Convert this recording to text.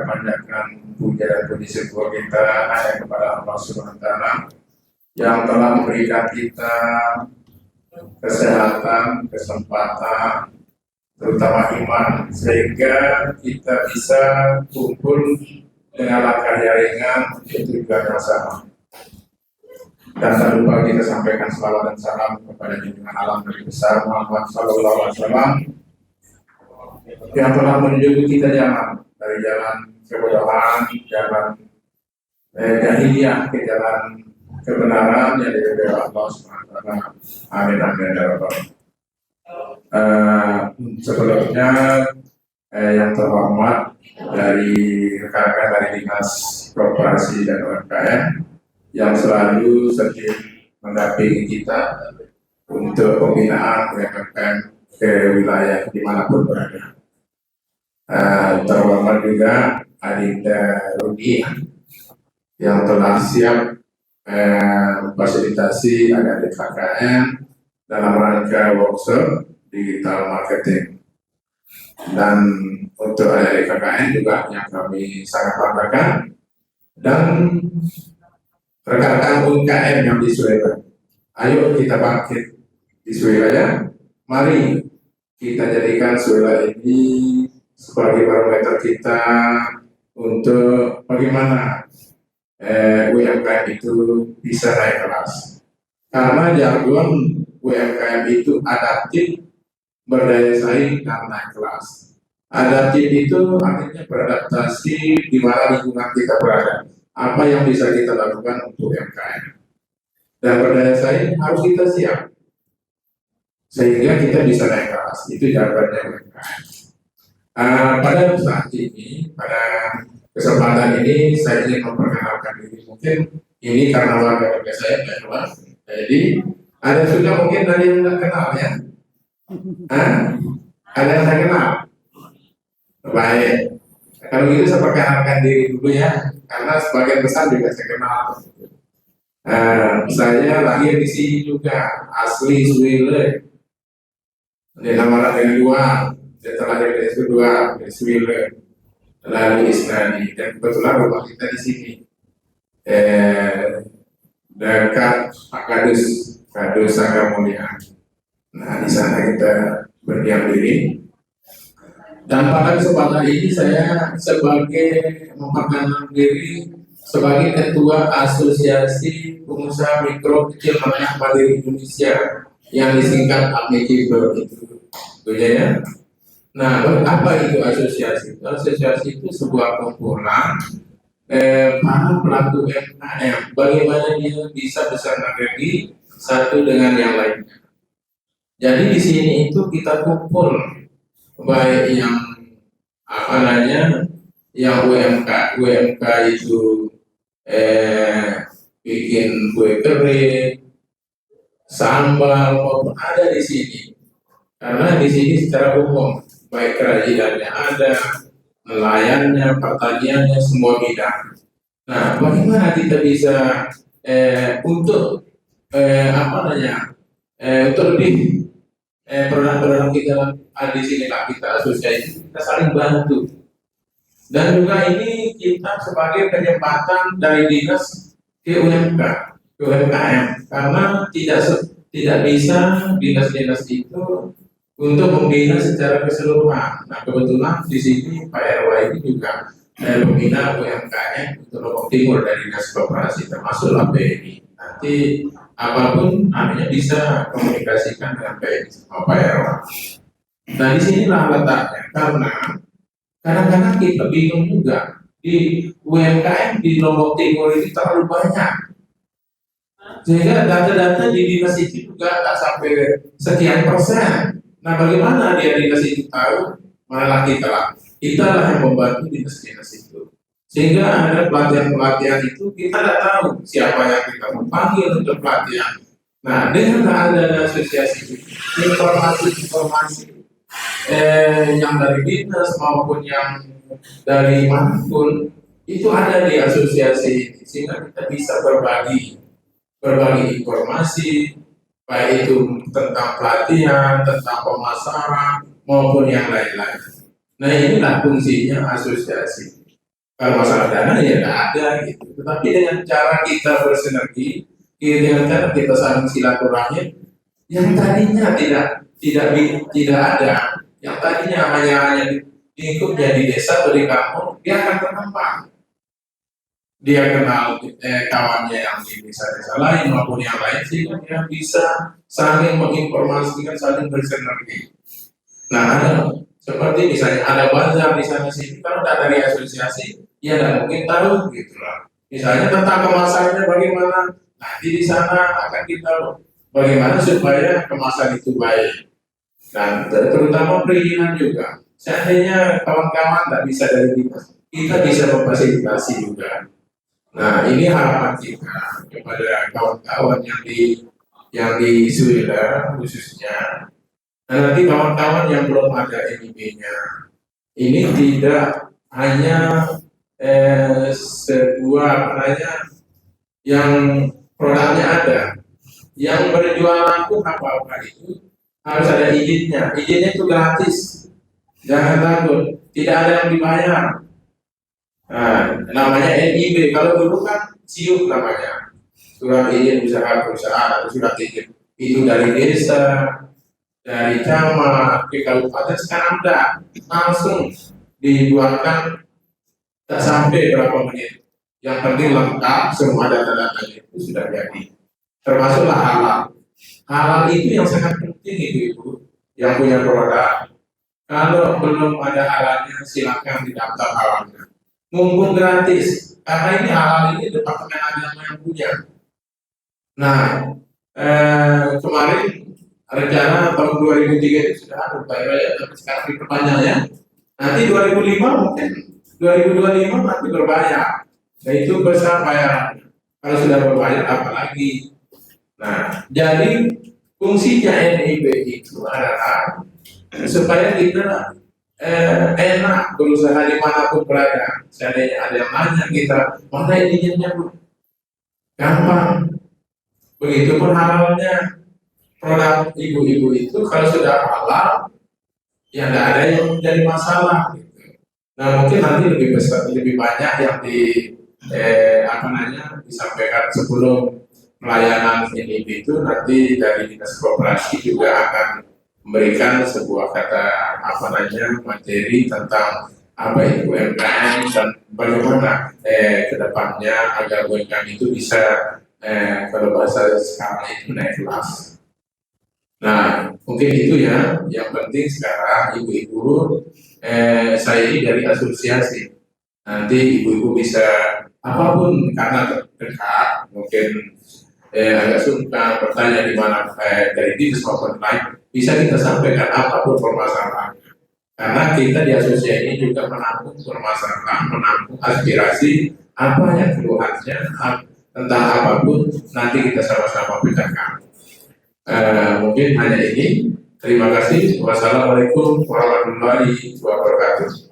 panjatkan puja dan puji syukur kita hanya kepada Allah Subhanahu wa Ta'ala yang telah memberikan kita kesehatan, kesempatan, terutama iman, sehingga kita bisa kumpul dengan langkah jaringan untuk tujuan yang sama. Dan tak lupa kita sampaikan salawat dan salam kepada junjungan alam Nabi besar Muhammad Sallallahu Alaihi Wasallam yang telah menunjuk kita jalan dari jalan kebodohan, jalan jahiliyah ke jalan kebenaran yang diridhoi Allah Subhanahu wa Ta'ala. Amin amin ya rabbal alamin. Sebelumnya yang terhormat dari rekan-rekan dari Dinas Koperasi dan UMKM yang selalu setia mendampingi kita untuk pembinaan UMKM ke wilayah dimanapun berada. Terhormat juga Adinda Rudi yang telah siap memfasilitasi adik-adik KKN dalam rangka workshop digital marketing. Dan untuk adik-adik KKN juga yang kami sangat banggakan, dan rekan-rekan UMKM yang di Surabaya, ayo kita bangkit di Surabaya. Mari kita jadikan Surabaya ini sebagai barometer kita untuk bagaimana UMKM itu bisa naik kelas. Karena jargon UMKM itu adaptif, berdaya saing, dan naik kelas. Adaptif itu artinya beradaptasi di mana lingkungan kita berada. Apa yang bisa kita lakukan untuk UMKM. Dan berdaya saing harus kita siap, sehingga kita bisa naik kelas. Itu jargonnya UMKM. Pada saat ini, pada kesempatan ini saya ingin memperkenalkan diri. Mungkin ini karena warga saya keluar, jadi ada sudah mungkin dari yang tidak kenal ya. Ada yang saya kenal. Baik. Kalau gitu saya perkenalkan diri dulu ya, karena sebagian besar juga saya kenal. Saya lahir di sini juga, asli Suwile. Di nama dari dua. Setelah dari S2 dari Swile, lalu Isnani, dan kebetulan rumah kita di sini dekat Pak Kadus Sangga Mulia. Nah, di sana kita berdiam diri. Dan pada kesempatan ini saya sebagai memperkenalkan diri sebagai Ketua Asosiasi Pengusaha Mikro Kecil Menengah Mandiri Indonesia yang disingkat AMIKIBER itu ya. Nah, apa itu asosiasi? Asosiasi itu sebuah kumpulan para pelaku UMKM. Bagaimana dia bisa bersinergi satu dengan yang lainnya. Jadi di sini itu kita kumpul baik yang yang UMK itu bikin kue kering, sambal maupun ada di sini. Karena di sini secara umum baik kerajinannya ada, nelayannya, pertaniannya, semua bidang. Nah, bagaimana kita bisa untuk untuk lebih produk-produk kita di sini lah kita asosiasi, kita saling bantu. Dan juga ini kita sebagai penyempatan dari dinas ke UMKM, karena tidak bisa dinas-dinas itu untuk membina secara keseluruhan. Nah, kebetulan di sini Pak RW ini juga membina UMKM untuk Lombok Timur dari Dinas Koperasi termasuk LAPNI. Nanti apapun namanya bisa komunikasikan dengan PNI sama Pak RW. Nah, di sinilah letaknya, karena kadang-kadang kita bingung juga di UMKM di Lombok Timur ini terlalu banyak. Sehingga data-data di dinas itu juga tak sampai sekian persen. Nah, bagaimana dia dinas itu tahu? Malah kita lah yang membantu dinas-dinas itu. Sehingga ada pelatihan-pelatihan itu kita tidak tahu siapa yang kita memanggil untuk pelatihan. Nah, dengan ada asosiasi informasi yang dari dinas maupun yang dari manapun itu ada di asosiasi, sehingga kita bisa berbagi informasi, baik itu tentang pelatihan, tentang pemasaran, maupun yang lain-lain. Nah, inilah fungsinya asosiasi. Kalau masalah dana ya nggak ada gitu. Tetapi dengan cara kita bersinergi, dengan cara kita saling silaturahmi, yang tadinya tidak ada, yang tadinya hanya lingkupnya di desa atau di kampung, dia akan berkembang. Dia kenal kawannya yang di desa-desa lain maupun yang lain, sehingga dia bisa saling menginformasikan, saling bersinergi. Nah, ada seperti misalnya ada bazar di sana sini, kalau tidak dari asosiasi, ya tidak mungkin tahu gitu lah. Misalnya tentang kemasannya bagaimana, nanti di sana akan kita bagaimana supaya kemasan itu baik. Dan terutama perizinan juga. Seandainya kawan-kawan tidak bisa dari kita bisa memfasilitasi juga. Nah, ini harapan kita kepada kawan-kawan yang di Suwila khususnya. Nah, nanti kawan-kawan yang belum ada NIB-nya, ini tidak hanya sebuah yang produknya ada, yang berjualan pun apa-apa itu harus ada izinnya. Izinnya itu gratis, jangan takut, tidak ada yang dibayar. Nah, namanya NIB. Kalau dulu kan SIUP namanya, surat izin usaha perusahaan atau surat izin itu dari desa, dari camat ke kabupaten. Sekarang enggak, langsung dibuatkan, tak sampai berapa menit. Yang penting lengkap, semua data-datanya itu sudah jadi. Termasuklah halal. Halal itu yang sangat penting ibu-ibu yang punya produk. Kalau belum ada halalnya, silakan didaftar halalnya. Mumpung gratis, karena ini halal ini departemen agama yang punya. Nah, kemarin rencana tahun 2003 itu sudah ada upaya, tapi sekarang diperpanjang ya. Nanti 2005 mungkin 2025 nanti berbayar. Nah itu besar bayarannya. Kalau sudah berbayar apalagi. Nah, jadi fungsinya NIB itu adalah supaya kita enak berusaha dimanapun berada. Seandainya ada yang nanya kita, mana izinnya Bu? Gampang. Begitupun halalnya. Produk ibu-ibu itu kalau sudah halal, ya nggak ada yang menjadi masalah. Gitu. Nah mungkin nanti lebih besar, lebih banyak yang disampaikan sebelum pelayanan ini itu nanti dari dinas koperasi juga akan memberikan sebuah materi tentang apa itu UMKM dan bagaimana kedepannya agar UMKM itu bisa kalau bahasa sekarang itu naik kelas. Nah, mungkin itu ya. Yang penting sekarang ibu-ibu, saya ini dari asosiasi. Nanti ibu-ibu bisa apapun karena dekat, mungkin agak sungkan bertanya di mana dari dinas maupun lain, bisa kita sampaikan apapun permasalahannya. Karena kita di asosiasi ini juga menampung permasalahan, menampung aspirasi, apa yang keluhannya tentang apapun, nanti kita sama-sama pecahkan. Mungkin hanya ini. Terima kasih. Wassalamualaikum warahmatullahi wabarakatuh.